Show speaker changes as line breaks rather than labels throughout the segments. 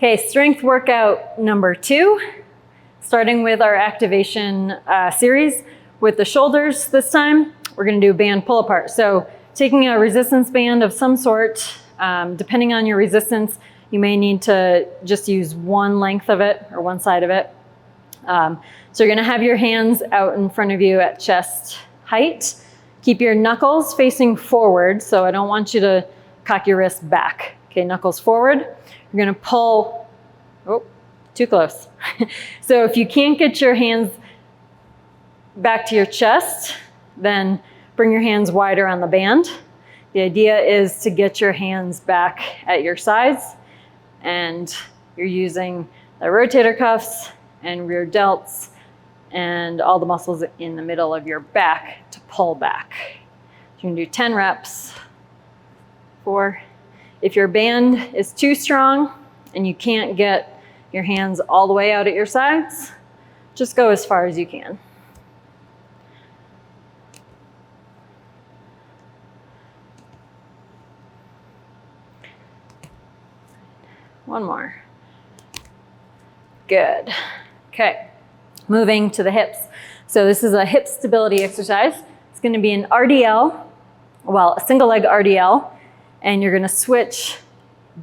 Okay, strength workout number 2, starting with our activation series with the shoulders this time. We're gonna do a band pull apart. So taking a resistance band of some sort, depending on your resistance, you may need to just use one length of it or one side of it. So you're gonna have your hands out in front of you at chest height. Keep your knuckles facing forward, so I don't want you to cock your wrist back. Okay, knuckles forward. You're gonna pull, oh, too close. So if you can't get your hands back to your chest, then bring your hands wider on the band. The idea is to get your hands back at your sides, and you're using the rotator cuffs and rear delts and all the muscles in the middle of your back to pull back. So you're gonna do 10 reps, 4. If your band is too strong and you can't get your hands all the way out at your sides, just go as far as you can. One more. Good. Okay, moving to the hips. So this is a hip stability exercise. It's going to be an RDL, well, a single leg RDL, and you're going to switch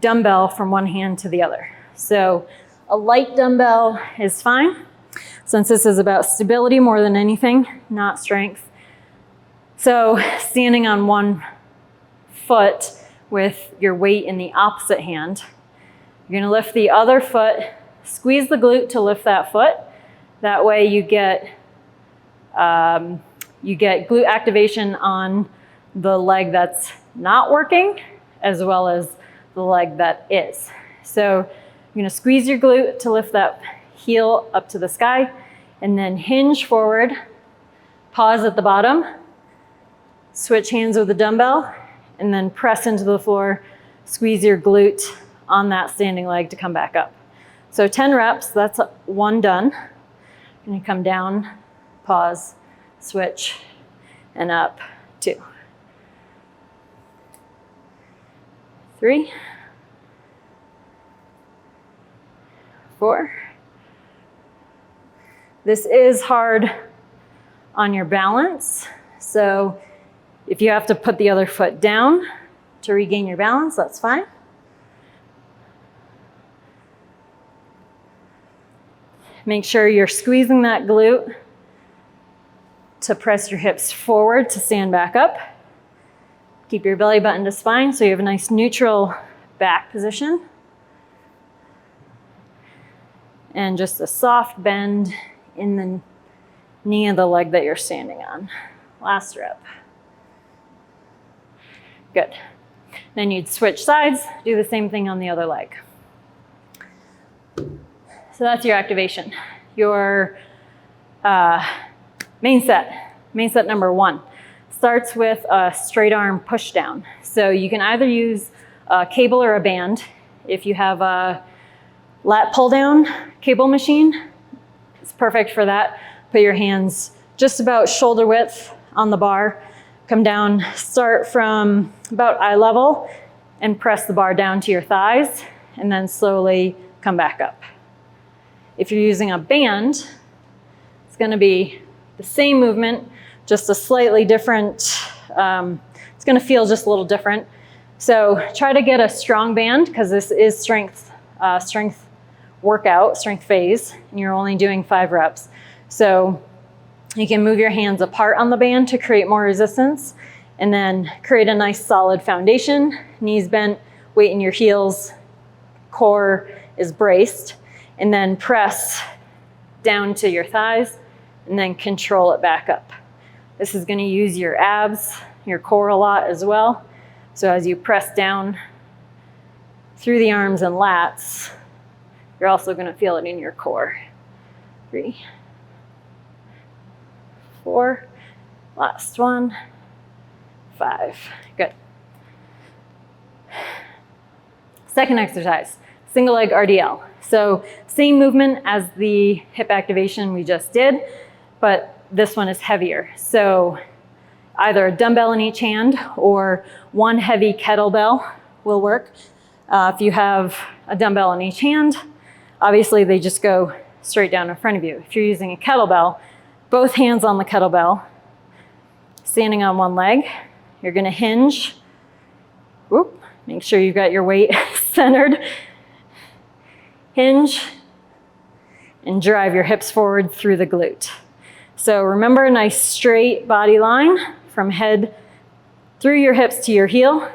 dumbbell from one hand to the other. So a light dumbbell is fine, since this is about stability more than anything, not strength. So standing on one foot with your weight in the opposite hand, you're gonna lift the other foot, squeeze the glute to lift that foot. That way you get glute activation on the leg that's not working, as well as the leg that is. So you're gonna squeeze your glute to lift that heel up to the sky, and then hinge forward, pause at the bottom, switch hands with the dumbbell, and then press into the floor, squeeze your glute on that standing leg to come back up. So 10 reps, that's 1 done. You're gonna come down, pause, switch, and up, 2. 3. 4. This is hard on your balance, so if you have to put the other foot down to regain your balance, that's fine. Make sure you're squeezing that glute to press your hips forward to stand back up. Keep your belly button to spine so you have a nice neutral back position. And just a soft bend in the knee of the leg that you're standing on. Last rep. Good. Then you'd switch sides, do the same thing on the other leg. So that's your activation. Your main set number 1, starts with a straight arm push down. So you can either use a cable or a band. If you have a lat pull down cable machine, it's perfect for that. Put your hands just about shoulder width on the bar, come down, start from about eye level and press the bar down to your thighs, and then slowly come back up. If you're using a band, it's gonna be the same movement, just a slightly different, it's gonna feel just a little different. So try to get a strong band, because this is strength workout, strength phase, and you're only doing 5 reps. So you can move your hands apart on the band to create more resistance, and then create a nice solid foundation, knees bent, weight in your heels, core is braced, and then press down to your thighs, and then control it back up. This is gonna use your abs, your core a lot as well. So as you press down through the arms and lats, you're also gonna feel it in your core. 3, 4, last one, 5, good. Second exercise, single leg RDL. So same movement as the hip activation we just did, but this one is heavier. So either a dumbbell in each hand or one heavy kettlebell will work. If you have a dumbbell in each hand, obviously they just go straight down in front of you. If you're using a kettlebell, both hands on the kettlebell, standing on one leg, you're gonna hinge. Whoop, make sure you've got your weight centered. Hinge and drive your hips forward through the glute. So remember, a nice straight body line from head through your hips to your heel.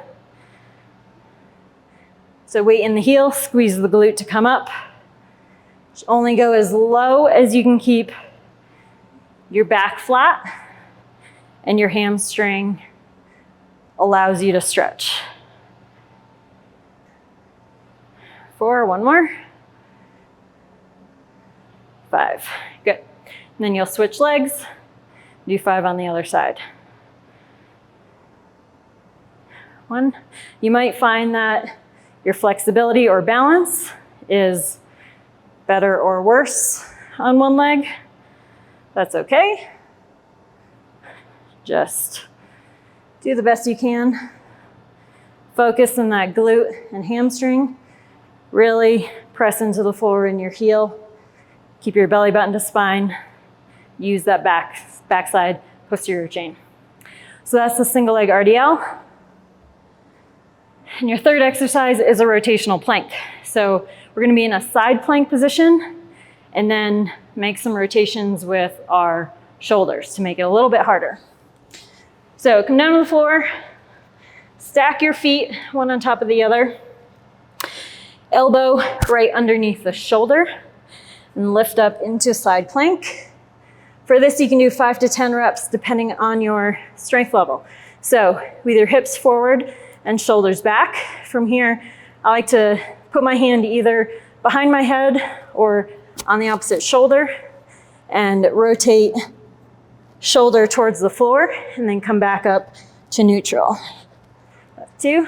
So weight in the heel, squeeze the glute to come up. Only go as low as you can keep your back flat, and your hamstring allows you to stretch. 4, one more. 5, good. And then you'll switch legs, do 5 on the other side. 1. You might find that your flexibility or balance is better or worse on one leg. That's okay. Just do the best you can. Focus on that glute and hamstring. Really press into the floor in your heel. Keep your belly button to spine. Use that backside posterior chain. So that's the single leg RDL. And your third exercise is a rotational plank. So we're gonna be in a side plank position and then make some rotations with our shoulders to make it a little bit harder. So come down to the floor, stack your feet one on top of the other, elbow right underneath the shoulder, and lift up into side plank. For this, you can do 5 to 10 reps depending on your strength level. So with your hips forward and shoulders back. From here, I like to put my hand either behind my head or on the opposite shoulder and rotate shoulder towards the floor and then come back up to neutral. 2,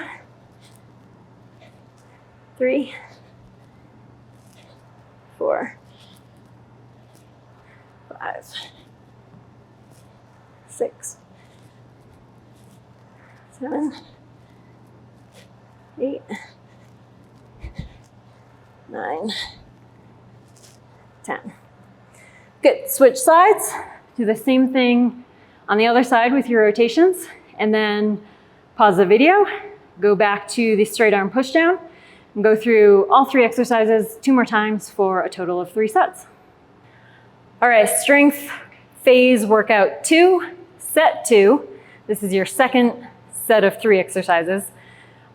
3, 4, 5, 6, 7, 8, 9, 10. Good, switch sides. Do the same thing on the other side with your rotations, and then pause the video, go back to the straight arm push down, and go through all 3 exercises 2 more times for a total of 3 sets. All right, strength phase workout 2, set 2. This is your second set of 3 exercises.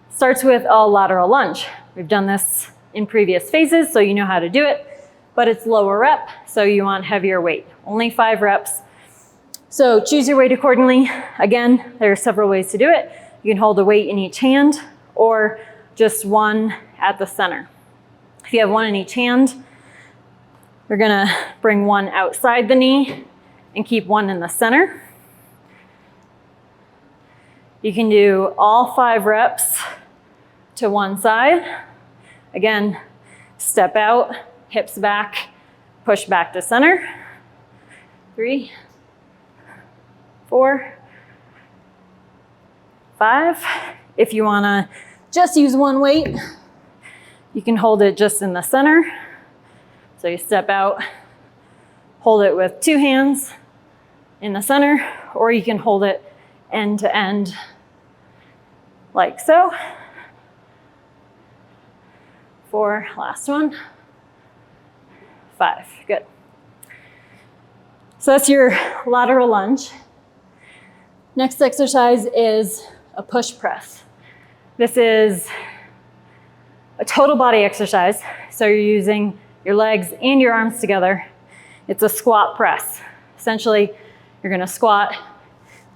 Starts with a lateral lunge. We've done this in previous phases, so you know how to do it, but it's lower rep, so you want heavier weight. Only 5 reps. So choose your weight accordingly. Again, there are several ways to do it. You can hold a weight in each hand or just one at the center. If you have one in each hand, we're gonna bring one outside the knee and keep one in the center. You can do all 5 reps to one side. Again, step out, hips back, push back to center. 3, 4, 5. If you wanna just use one weight, you can hold it just in the center. So you step out, hold it with 2 hands in the center, or you can hold it end to end like so. 4, last one. 5, good. So that's your lateral lunge. Next exercise is a push press. This is a total body exercise. So you're using your legs and your arms together. It's a squat press. Essentially, you're gonna squat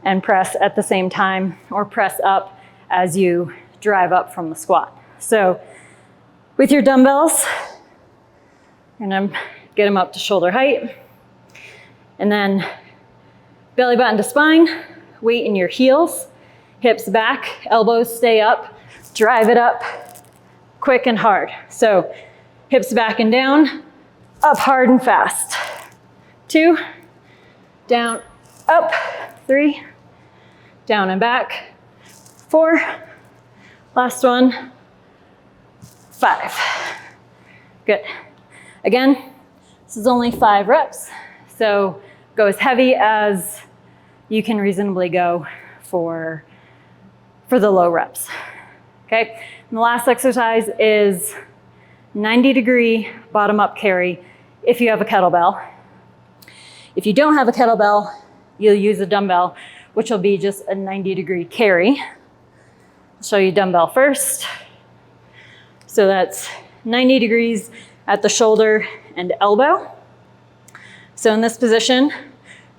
and press at the same time, or press up as you drive up from the squat. So with your dumbbells, you're gonna get them up to shoulder height, and then belly button to spine, weight in your heels, hips back, elbows stay up, drive it up quick and hard. So hips back and down, up hard and fast. 2, down, up, 3, down and back, 4, last one, 5. Good. Again, this is only 5 reps, so go as heavy as you can reasonably go for the low reps. Okay, and the last exercise is 90-degree bottom-up carry if you have a kettlebell. If you don't have a kettlebell, you'll use a dumbbell, which will be just a 90-degree carry. I'll show you dumbbell first. So that's 90 degrees at the shoulder and elbow. So in this position,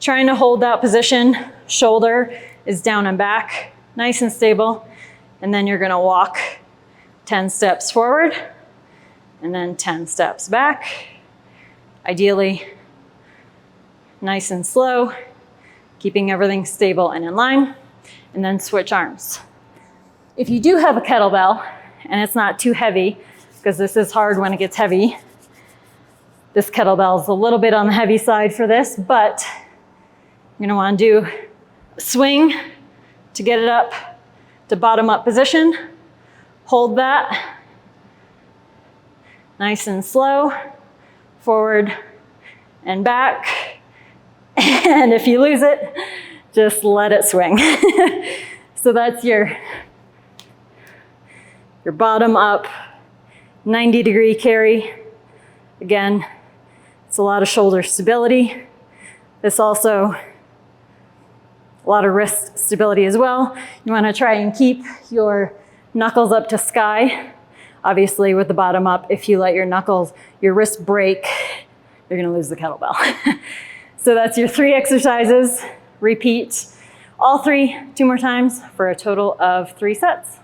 trying to hold that position, shoulder is down and back, nice and stable. And then you're gonna walk 10 steps forward and then 10 steps back. Ideally, nice and slow, keeping everything stable and in line, and then switch arms. If you do have a kettlebell and it's not too heavy, because this is hard when it gets heavy, this kettlebell is a little bit on the heavy side for this, but you're gonna wanna do a swing to get it up to bottom up position. Hold that, nice and slow, forward and back. And if you lose it, just let it swing. So that's your bottom up 90-degree carry. Again, it's a lot of shoulder stability. This also a lot of wrist stability as well. You wanna try and keep your knuckles up to sky. Obviously with the bottom up, if you let your wrist break, you're gonna lose the kettlebell. So that's your 3 exercises. Repeat all 3 2 more times for a total of 3 sets.